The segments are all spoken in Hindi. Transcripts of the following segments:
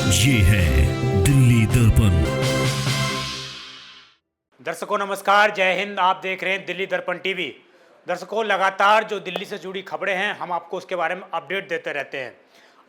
ये है दिल्ली दर्पण। दर्शकों नमस्कार, जय हिंद। आप देख रहे हैं दिल्ली दर्पण टीवी। दर्शकों, लगातार जो दिल्ली से जुड़ी खबरें हैं हम आपको उसके बारे में अपडेट देते रहते हैं।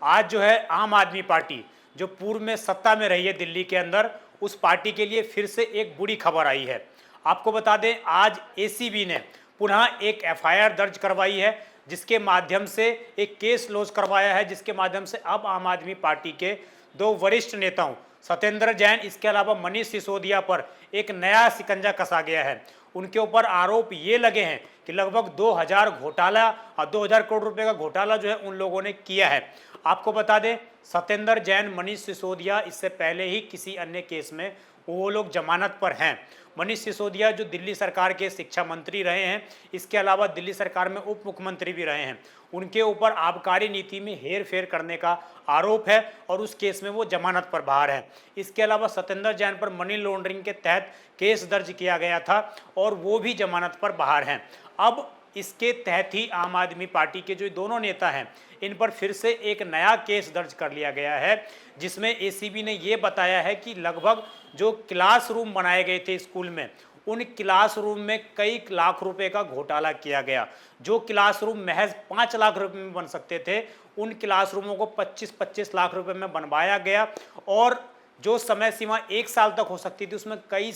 आज जो है आम आदमी पार्टी जो पूर्व में सत्ता में रही है दिल्ली के अंदर, उस पार्टी के लिए फिर से एक बुरी खबर आई है। आपको बता दें, आज एसीबी ने पुनः एक एफआईआर दर्ज करवाई है, जिसके माध्यम से एक केस लॉन्च करवाया है, जिसके माध्यम से अब आम आदमी पार्टी के दो वरिष्ठ नेताओं सत्येंद्र जैन, इसके अलावा मनीष सिसोदिया पर एक नया शिकंजा कसा गया है। उनके ऊपर आरोप ये लगे हैं कि लगभग 2000 घोटाला और 2000 करोड़ रुपए का घोटाला जो है उन लोगों ने किया है। आपको बता दें, सत्येंद्र जैन, मनीष सिसोदिया इससे पहले ही किसी अन्य केस में वो लोग जमानत पर हैं। मनीष सिसोदिया जो दिल्ली सरकार के शिक्षा मंत्री रहे हैं, इसके अलावा दिल्ली सरकार में उप मुख्यमंत्री भी रहे हैं। उनके ऊपर आबकारी नीति में हेर फेर करने का आरोप है और उस केस में वो जमानत पर बाहर है। इसके अलावा सत्येंद्र जैन पर मनी लॉन्ड्रिंग के तहत केस दर्ज किया गया था और वो भी जमानत पर बाहर हैं। अब इसके तहत ही आम आदमी पार्टी के जो दोनों नेता हैं, इन पर फिर से एक नया केस दर्ज कर लिया गया है, जिसमें एसीबी ने ये बताया है कि लगभग जो क्लासरूम बनाए गए थे स्कूल में, उन क्लासरूम में कई लाख रुपए का घोटाला किया गया। जो क्लासरूम महज 5 लाख रुपए में बन सकते थे, उन क्लासरूमों को 25-25 लाख रुपए में बनवाया गया और जो समय सीमा 1 साल तक हो सकती थी, उसमें कई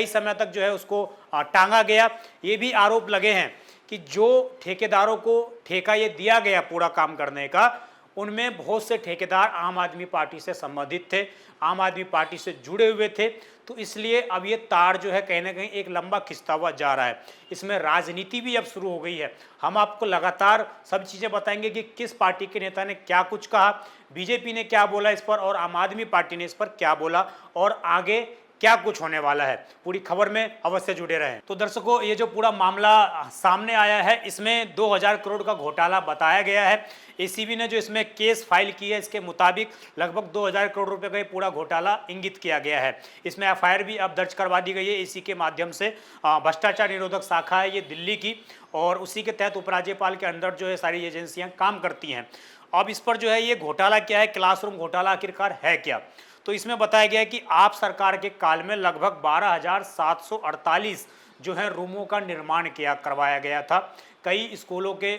समय तक जो है उसको टांगा गया। ये भी आरोप लगे हैं कि जो ठेकेदारों को ठेका ये दिया गया पूरा काम करने का, उनमें बहुत से ठेकेदार आम आदमी पार्टी से संबंधित थे, आम आदमी पार्टी से जुड़े हुए थे। तो इसलिए अब ये तार जो है कहीं ना कहीं एक लंबा खिंचता हुआ जा रहा है। इसमें राजनीति भी अब शुरू हो गई है। हम आपको लगातार सब चीज़ें बताएंगे कि किस पार्टी के नेता ने क्या कुछ कहा, बीजेपी ने क्या बोला इस पर और आम आदमी पार्टी ने इस पर क्या बोला और आगे क्या कुछ होने वाला है। पूरी खबर में अवश्य जुड़े रहें। तो दर्शकों, ये जो पूरा मामला सामने आया है, इसमें 2000 करोड़ का घोटाला बताया गया है। एसीबी ने जो इसमें केस फाइल की है, इसके मुताबिक लगभग 2000 करोड़ रुपए का ये पूरा घोटाला इंगित किया गया है। इसमें एफआईआर भी अब दर्ज करवा दी गई है इसी के माध्यम से। भ्रष्टाचार निरोधक शाखा है ये दिल्ली की और उसी के तहत उपराज्यपाल के अंदर जो है सारी एजेंसियां काम करती हैं। अब इस पर जो है ये घोटाला क्या है, क्लासरूम घोटाला आखिरकार है क्या, तो इसमें बताया गया है कि आप सरकार के काल में लगभग 12,748 जो है रूमों का निर्माण करवाया गया था। कई स्कूलों के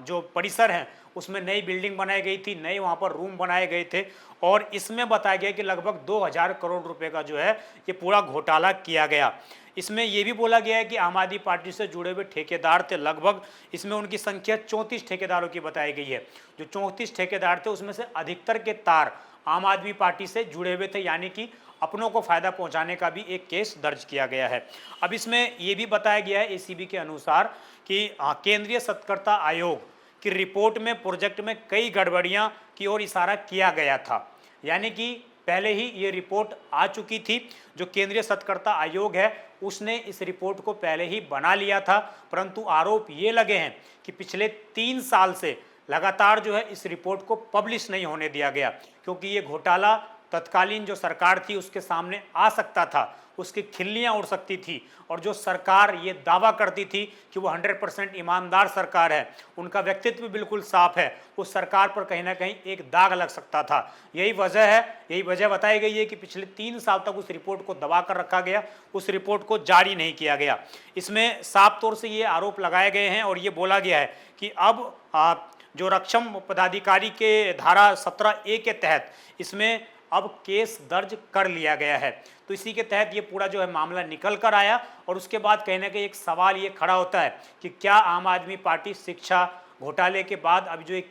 जो परिसर हैं उसमें नई बिल्डिंग बनाई गई थी, नए वहाँ पर रूम बनाए गए थे और इसमें बताया गया कि लगभग 2000 करोड़ रुपए का जो है ये पूरा घोटाला किया गया। इसमें यह भी बोला गया है कि आम आदमी पार्टी से जुड़े हुए ठेकेदार थे लगभग, इसमें उनकी संख्या 34 ठेकेदारों की बताई गई है। जो 34 ठेकेदार थे उसमें से अधिकतर के तार आम आदमी पार्टी से जुड़े हुए थे, यानी कि अपनों को फायदा पहुंचाने का भी एक केस दर्ज किया गया है। अब इसमें यह भी बताया गया है एसीबी के अनुसार कि केंद्रीय सत्कर्ता आयोग की रिपोर्ट में प्रोजेक्ट में कई गड़बड़ियां की ओर इशारा किया गया था, यानी कि पहले ही ये रिपोर्ट आ चुकी थी। जो केंद्रीय सत्कर्ता आयोग है उसने इस रिपोर्ट को पहले ही बना लिया था, परंतु आरोप ये लगे हैं कि पिछले 3 साल से लगातार जो है इस रिपोर्ट को पब्लिश नहीं होने दिया गया, क्योंकि ये घोटाला तत्कालीन जो सरकार थी उसके सामने आ सकता था, उसकी खिल्लियां उड़ सकती थी और जो सरकार ये दावा करती थी कि वो 100% ईमानदार सरकार है, उनका व्यक्तित्व बिल्कुल साफ है, उस सरकार पर कहीं ना कहीं एक दाग लग सकता था। यही वजह बताई गई है कि पिछले 3 साल तक उस रिपोर्ट को दबा कर रखा गया, उस रिपोर्ट को जारी नहीं किया गया। इसमें साफ तौर से ये आरोप लगाए गए हैं और ये बोला गया है कि अब जो रक्षम पदाधिकारी के धारा 17A के तहत इसमें अब केस दर्ज कर लिया गया है। तो इसी के तहत ये पूरा जो है मामला निकल कर आया और उसके बाद कहीं ना कहीं एक सवाल ये खड़ा होता है कि क्या आम आदमी पार्टी शिक्षा घोटाले के बाद अब जो एक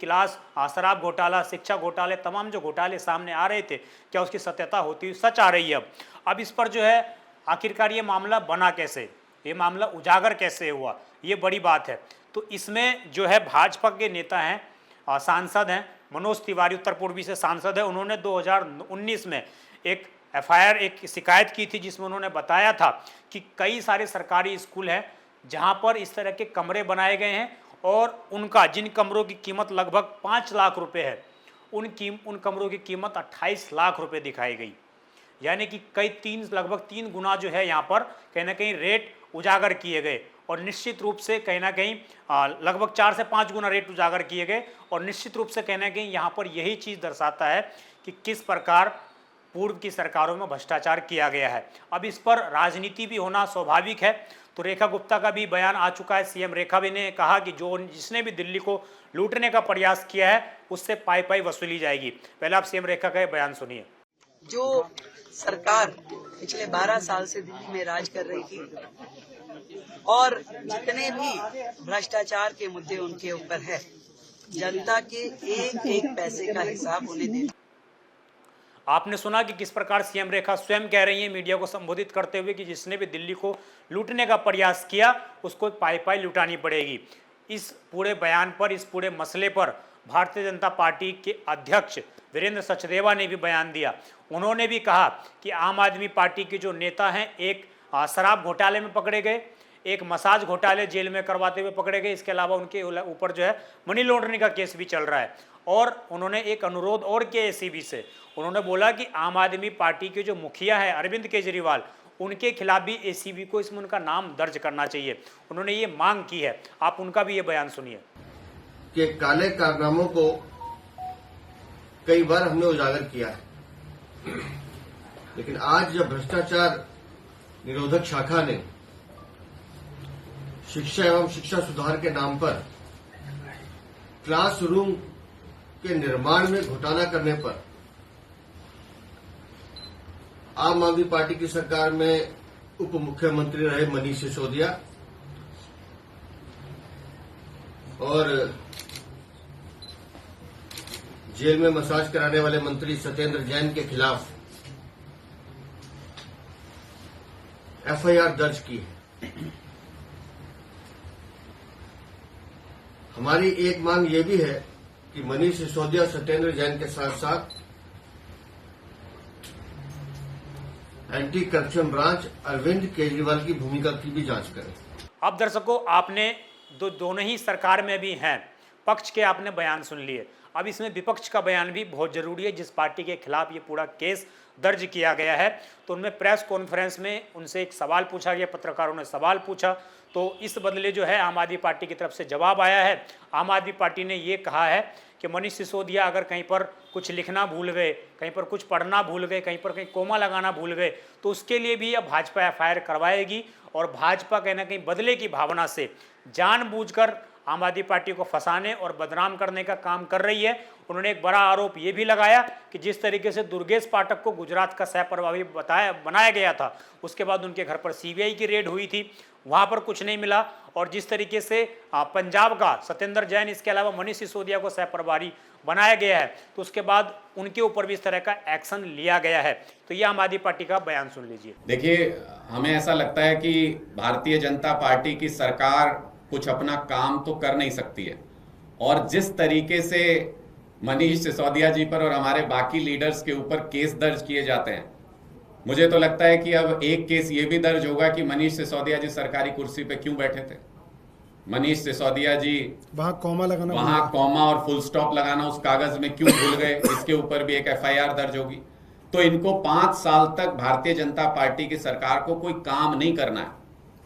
शराब घोटाला, शिक्षा घोटाले, तमाम जो घोटाले सामने आ रहे थे, क्या उसकी सत्यता होती हुई सच आ रही है। अब इस पर जो है आखिरकार ये मामला बना कैसे, ये मामला उजागर कैसे हुआ, ये बड़ी बात है। तो इसमें जो है भाजपा के नेता हैं, सांसद हैं, मनोज तिवारी उत्तर पूर्वी से सांसद है, उन्होंने 2019 में एक एफआईआर, एक शिकायत की थी जिसमें उन्होंने बताया था कि कई सारे सरकारी स्कूल हैं जहां पर इस तरह के कमरे बनाए गए हैं और उनका जिन कमरों की कीमत लगभग 5 लाख रुपए है, उन कमरों की कीमत 28 लाख रुपए दिखाई गई, यानी कि लगभग 3 गुना जो है यहाँ पर कहीं ना कहीं रेट उजागर किए गए और निश्चित रूप से कहीं ना कहीं लगभग 4 से 5 गुना रेट उजागर किए गए और निश्चित रूप से कहीं ना कहीं यहाँ पर यही चीज़ दर्शाता है कि किस प्रकार पूर्व की सरकारों में भ्रष्टाचार किया गया है। अब इस पर राजनीति भी होना स्वाभाविक है। तो रेखा गुप्ता का भी बयान आ चुका है। सीएम रेखा भी ने कहा कि जिसने भी दिल्ली को लूटने का प्रयास किया है उससे पाई पाई वसूली जाएगी। पहले आप सीएम रेखा का बयान सुनिए। जो सरकार पिछले 12 साल से दिल्ली में राज कर रही थी और जितने भी भ्रष्टाचार के मुद्दे उनके ऊपर है, जनता के एक एक पैसे का हिसाब उन्हें देना। आपने सुना कि किस प्रकार सीएम रेखा स्वयं कह रही हैं मीडिया को संबोधित करते हुए कि जिसने भी दिल्ली को लूटने का प्रयास किया उसको पाई पाई लुटानी पड़ेगी। इस पूरे बयान पर, इस पूरे मसले पर भारतीय जनता पार्टी के अध्यक्ष वीरेंद्र सचदेवा ने भी बयान दिया। उन्होंने भी कहा कि आम आदमी पार्टी के जो नेता हैं, एक शराब घोटाले में पकड़े गए, एक मसाज घोटाले जेल में करवाते हुए पकड़े गए, इसके अलावा उनके ऊपर जो है मनी लॉन्ड्रिंग का केस भी चल रहा है। और उन्होंने एक अनुरोध और किया एसीबी से। उन्होंने बोला कि आम आदमी पार्टी के जो मुखिया है अरविंद केजरीवाल, उनके खिलाफ भी एसीबी को इसमें उनका नाम दर्ज करना चाहिए। उन्होंने ये मांग की है। आप उनका भी ये बयान सुनिए। कि काले कारनामों को कई बार हमने उजागर किया है, लेकिन आज जब भ्रष्टाचार निरोधक शाखा ने शिक्षा एवं शिक्षा सुधार के नाम पर क्लासरूम के निर्माण में घोटाला करने पर आम आदमी पार्टी की सरकार में उप मुख्यमंत्री रहे मनीष सिसोदिया और जेल में मसाज कराने वाले मंत्री सत्येंद्र जैन के खिलाफ एफआईआर दर्ज की है। हमारी एक मांग ये भी है कि मनीष सिसोदिया, सत्येंद्र जैन के साथ साथ anti corruption branch Arvind Kejriwal की भूमिका की भी जांच करें। अब दर्शकों, आपने दोनों ही सरकार में भी हैं, पक्ष के आपने बयान सुन लिए। अब इसमें विपक्ष का बयान भी बहुत जरूरी है। जिस पार्टी के खिलाफ ये पूरा केस दर्ज किया गया है, तो उनमें प्रेस कॉन्फ्रेंस में उनसे एक सवाल पूछा गया, पत्रकारों ने सवाल पूछा, तो इस बदले जो है आम आदमी पार्टी की तरफ से जवाब आया है। आम आदमी पार्टी ने ये कहा है कि मनीष सिसोदिया अगर कहीं पर कुछ लिखना भूल गए, कहीं पर कुछ पढ़ना भूल गए, कहीं पर कहीं कोमा लगाना भूल गए, तो उसके लिए भी अब भाजपा एफआईआर करवाएगी। और भाजपा कहीं ना कहीं बदले की भावना से जानबूझकर आम आदमी पार्टी को फंसाने और बदनाम करने का काम कर रही है। उन्होंने एक बड़ा आरोप ये भी लगाया कि जिस तरीके से दुर्गेश पाठक को गुजरात का सह प्रभारी बनाया गया था, उसके बाद उनके घर पर सीबीआई की रेड हुई थी, वहाँ पर कुछ नहीं मिला। और जिस तरीके से पंजाब का सत्येंद्र जैन, इसके अलावा मनीष सिसोदिया को सह प्रभारी बनाया गया है, तो उसके बाद उनके ऊपर भी इस तरह का एक्शन लिया गया है। तो ये आम आदमी पार्टी का बयान सुन लीजिए। देखिए, हमें ऐसा लगता है कि भारतीय जनता पार्टी की सरकार कुछ अपना काम तो कर नहीं सकती है, और जिस तरीके से मनीष सिसोदिया जी पर और हमारे बाकी लीडर्स के ऊपर केस दर्ज किए जाते हैं, मुझे तो लगता है कि अब एक केस ये भी दर्ज होगा कि मनीष सिसोदिया जी सरकारी कुर्सी पे क्यों बैठे थे। मनीष सिसोदिया जी वहां कॉमा और फुल स्टॉप लगाना उस कागज में क्यों भूल गए, इसके ऊपर भी एक एफआईआर दर्ज होगी। तो इनको 5 साल तक भारतीय जनता पार्टी की सरकार को कोई काम नहीं करना है,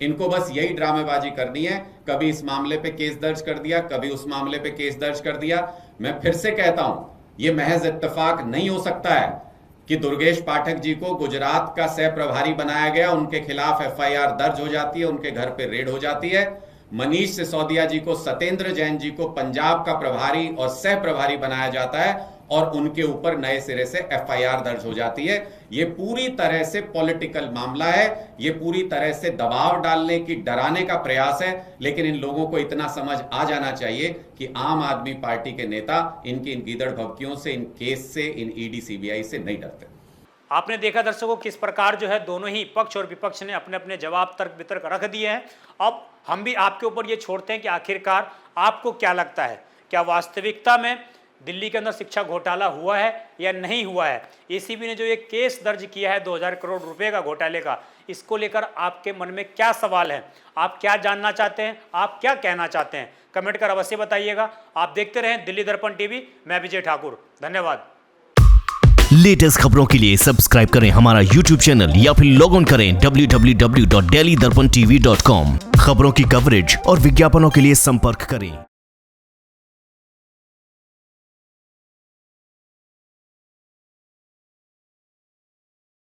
इनको बस यही ड्रामेबाजी करनी है। कभी इस मामले पे केस दर्ज कर दिया, कभी उस मामले पे केस दर्ज कर दिया। मैं फिर से कहता हूं, यह महज इत्तेफाक नहीं हो सकता है कि दुर्गेश पाठक जी को गुजरात का सह प्रभारी बनाया गया, उनके खिलाफ एफआईआर दर्ज हो जाती है, उनके घर पे रेड हो जाती है। मनीष सिसोदिया जी को, सत्येंद्र जैन जी को पंजाब का प्रभारी और सह प्रभारी बनाया जाता है और उनके ऊपर नए सिरे से एफआईआर दर्ज हो जाती है। ये पूरी तरह से पॉलिटिकल मामला है, ये पूरी तरह से दबाव डालने की, डराने का प्रयास है। लेकिन इन लोगों को इतना समझ आ जाना चाहिए कि आम आदमी पार्टी के नेता इनकी इन गीदड़ भभकियों से, इन केस से, इन ईडी सीबीआई से नहीं डरते। आपने देखा दर्शकों किस प्रकार जो है दोनों ही पक्ष और विपक्ष ने अपने अपने जवाब तर्क वितर्क रख दिए हैं। अब हम भी आपके ऊपर ये छोड़ते हैं कि आखिरकार आपको क्या लगता है, क्या वास्तविकता में दिल्ली के अंदर शिक्षा घोटाला हुआ है या नहीं हुआ है। एसीबी ने जो ये केस दर्ज किया है 2000 करोड़ रुपए का घोटाले का, इसको लेकर आपके मन में क्या सवाल है, आप क्या जानना चाहते हैं, आप क्या कहना चाहते हैं, कमेंट कर अवश्य बताइएगा। आप देखते रहें दिल्ली दर्पण टीवी। मैं विजय ठाकुर, धन्यवाद। लेटेस्ट खबरों के लिए सब्सक्राइब करें हमारा YouTube चैनल या फिर लॉग ऑन करें www.delhidarpantv.com। खबरों की कवरेज और विज्ञापनों के लिए संपर्क करें।